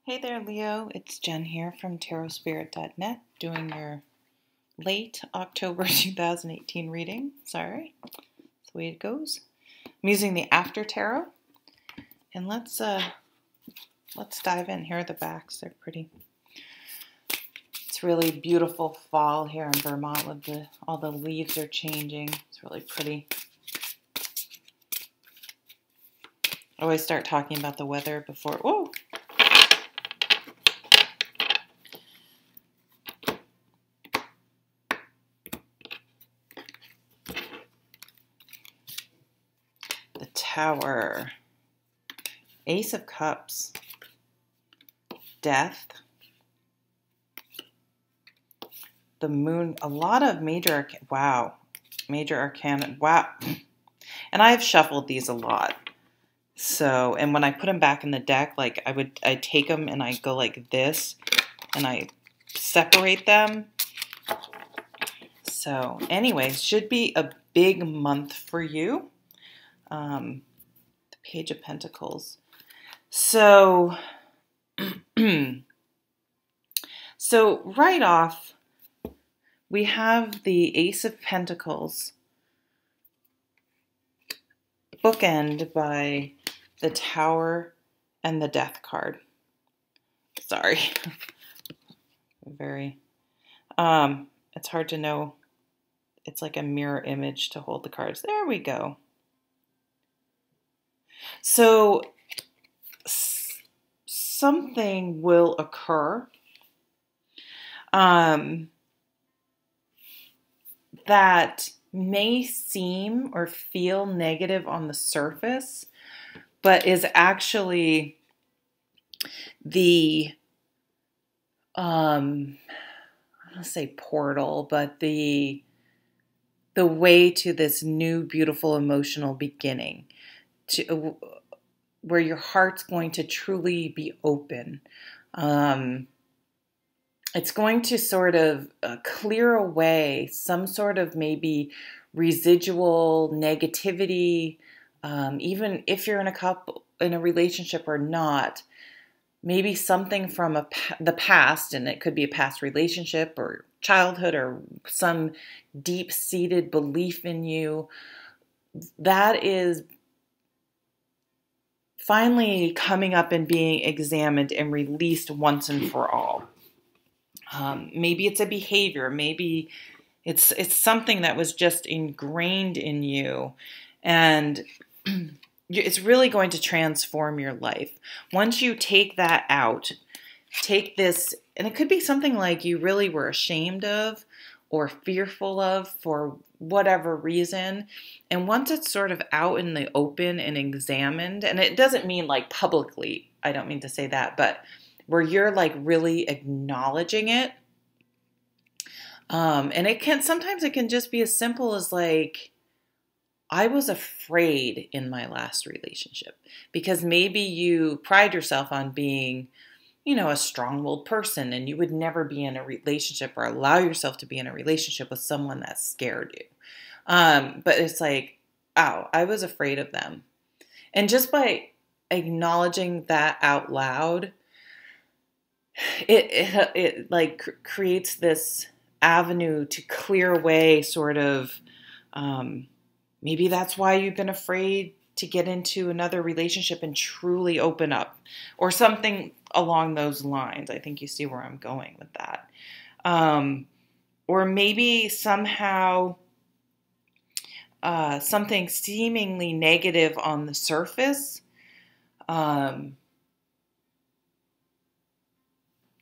Hey there, Leo. It's Jen here from tarotspirit.net doing your late October 2018 reading. Sorry, that's the way it goes. I'm using the After Tarot, and let's dive in. Here are the backs. They're pretty. It's really beautiful fall here in Vermont with all the leaves are changing. It's really pretty. I always start talking about the weather before. Whoa! The Tower, Ace of Cups, Death, the Moon, a lot of major arcana, wow. And I've shuffled these a lot. So, and when I put them back in the deck, like I take them and I go like this and I separate them. So anyways, should be a big month for you. The Page of Pentacles. So, so right off, we have the Ace of Pentacles bookend by the Tower and the Death card. Sorry. It's hard to know. It's like a mirror image to hold the cards. There we go. So something will occur that may seem or feel negative on the surface, but is actually the, I don't want to say portal, but the way to this new, beautiful, emotional beginning, to where your heart's going to truly be open. It's going to sort of clear away some sort of maybe residual negativity, even if you're in a relationship or not. Maybe something from the past, and it could be a past relationship or childhood or some deep-seated belief in you that is finally coming up and being examined and released once and for all. Maybe it's a behavior. Maybe it's something that was just ingrained in you, and it's really going to transform your life. Once you take that out, take this, and it could be something like you really were ashamed of or fearful of for whatever reason. And once it's sort of out in the open and examined, and it doesn't mean like publicly, I don't mean to say that, but where you're like really acknowledging it. And sometimes it can just be as simple as like, I was afraid in my last relationship because maybe you pride yourself on being, a strong-willed person, and you would never be in a relationship or allow yourself to be in a relationship with someone that scared you. But it's like, oh, I was afraid of them. And just by acknowledging that out loud, it like creates this avenue to clear away sort of, maybe that's why you've been afraid to get into another relationship and truly open up, or something along those lines. I think you see where I'm going with that. Or maybe somehow something seemingly negative on the surface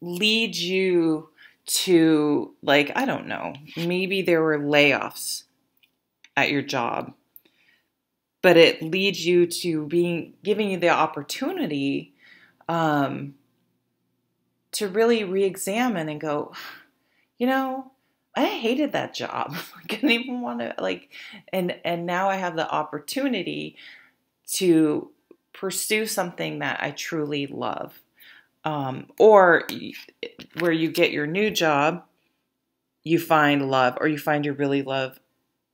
leads you to, like, I don't know, maybe there were layoffs at your job, but it leads you to giving you the opportunity to really re-examine and go, I hated that job. I couldn't even want to and now I have the opportunity to pursue something that I truly love. Or where you get your new job, you find love, or you find you really love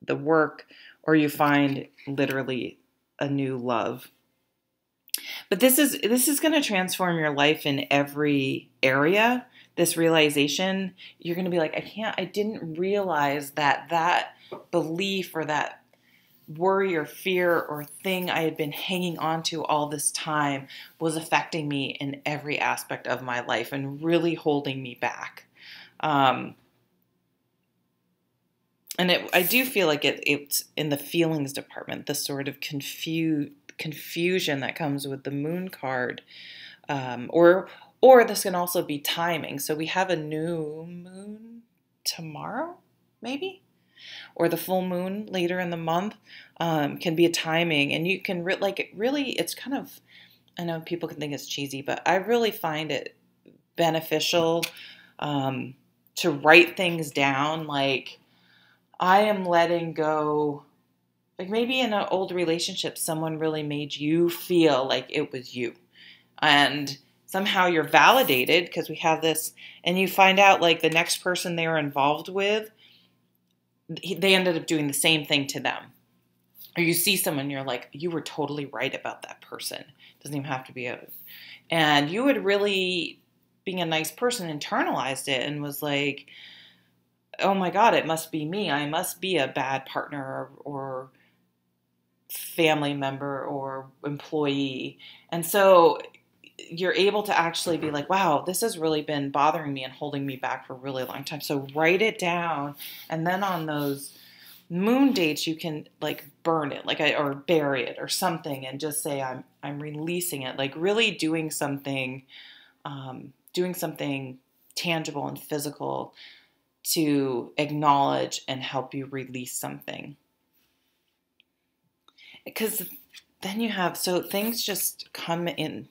the work, or you find literally a new love. But this is going to transform your life in every area. This realization, you're going to be like, I didn't realize that belief or that worry or fear or thing I had been hanging on to all this time was affecting me in every aspect of my life and really holding me back. And I do feel like it's in the feelings department, the sort of confusion that comes with the moon card, or this can also be timing. So we have a new moon tomorrow, maybe, or the full moon later in the month, can be a timing, and you can really. It's kind of, I know people can think it's cheesy, but I really find it beneficial to write things down. Like, I am letting go. Like, maybe in an old relationship, someone really made you feel like it was you. And somehow you're validated because we have this, and you find out like the next person they were involved with, they ended up doing the same thing to them. Or you see someone, you're like, you were totally right about that person. It doesn't even have to be and you would really, being a nice person, internalized it and was like, oh my God, it must be me. I must be a bad partner or family member or employee. And so you're able to actually be like, wow, this has really been bothering me and holding me back for a really long time. So write it down. And then on those moon dates, you can like burn it, or bury it or something, and just say, I'm releasing it. Like really doing something tangible and physical to acknowledge and help you release something. Because then so things just come in.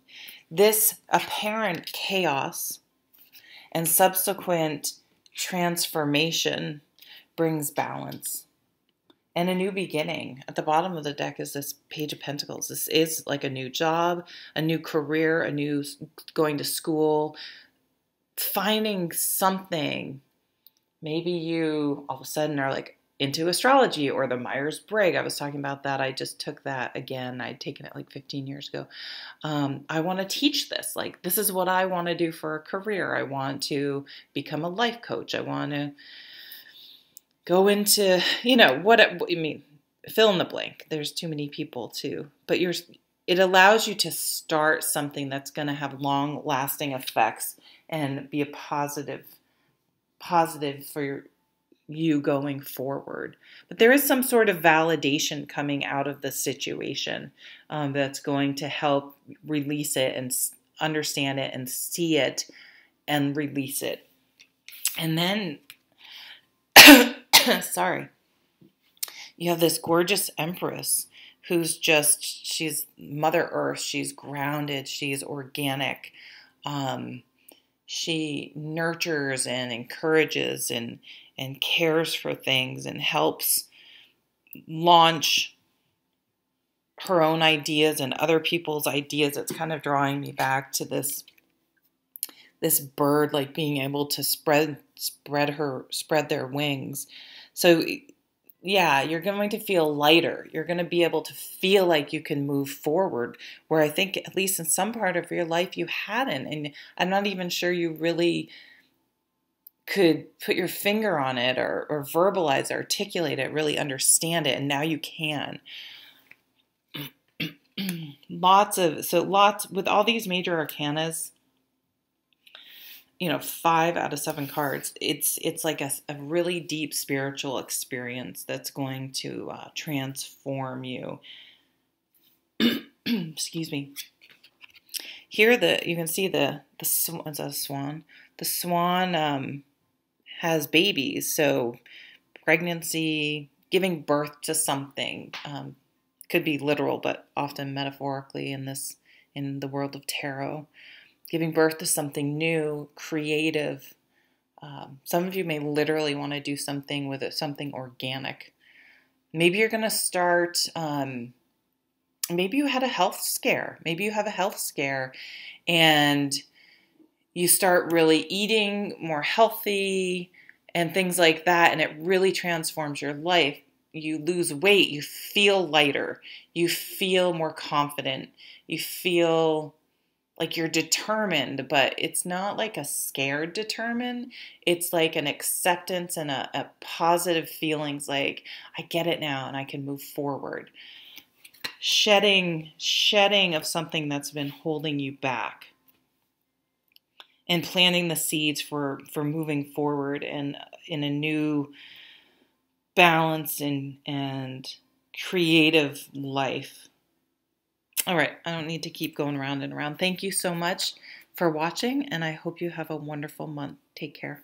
This apparent chaos and subsequent transformation brings balance and a new beginning. At the bottom of the deck is this Page of Pentacles. This is like a new job, a new career, a new going to school, finding something. Maybe you all of a sudden are like into astrology or the Myers-Briggs. I was talking about that. I just took that again. I'd taken it like 15 years ago. I want to teach this. Like, this is what I want to do for a career. I want to become a life coach. I want to go into, fill in the blank. There's too many people too. But it allows you to start something that's going to have long-lasting effects and be a positive for you going forward. But there is some sort of validation coming out of the situation that's going to help release it and understand it and see it and release it. And then, sorry, you have this gorgeous Empress who's she's Mother Earth. She's grounded. She's organic. She nurtures and encourages and cares for things and helps launch her own ideas and other people's ideas. It's kind of drawing me back to this bird, like being able to spread their wings. So yeah, you're going to feel lighter. You're going to be able to feel like you can move forward, where I think at least in some part of your life you hadn't. And I'm not even sure you really could put your finger on it or verbalize, articulate it, really understand it. And now you can. Lots with all these major arcanas, 5 out of 7 cards, it's like a really deep spiritual experience that's going to transform you. Excuse me. Here you can see the swan. The swan has babies, so pregnancy, giving birth to something, could be literal, but often metaphorically in the world of tarot. Giving birth to something new, creative. Some of you may literally want to do something with it, something organic. Maybe you're going to start, maybe you had a health scare. Maybe you have a health scare and you start really eating more healthy and things like that, and it really transforms your life. you lose weight, you feel lighter, you feel more confident, you feel like you're determined, but it's not like a scared determined. It's like an acceptance and a positive feelings like, I get it now and I can move forward. Shedding of something that's been holding you back. And planting the seeds for moving forward and in a new balance and creative life. All right, I don't need to keep going around and around. Thank you so much for watching, and I hope you have a wonderful month. Take care.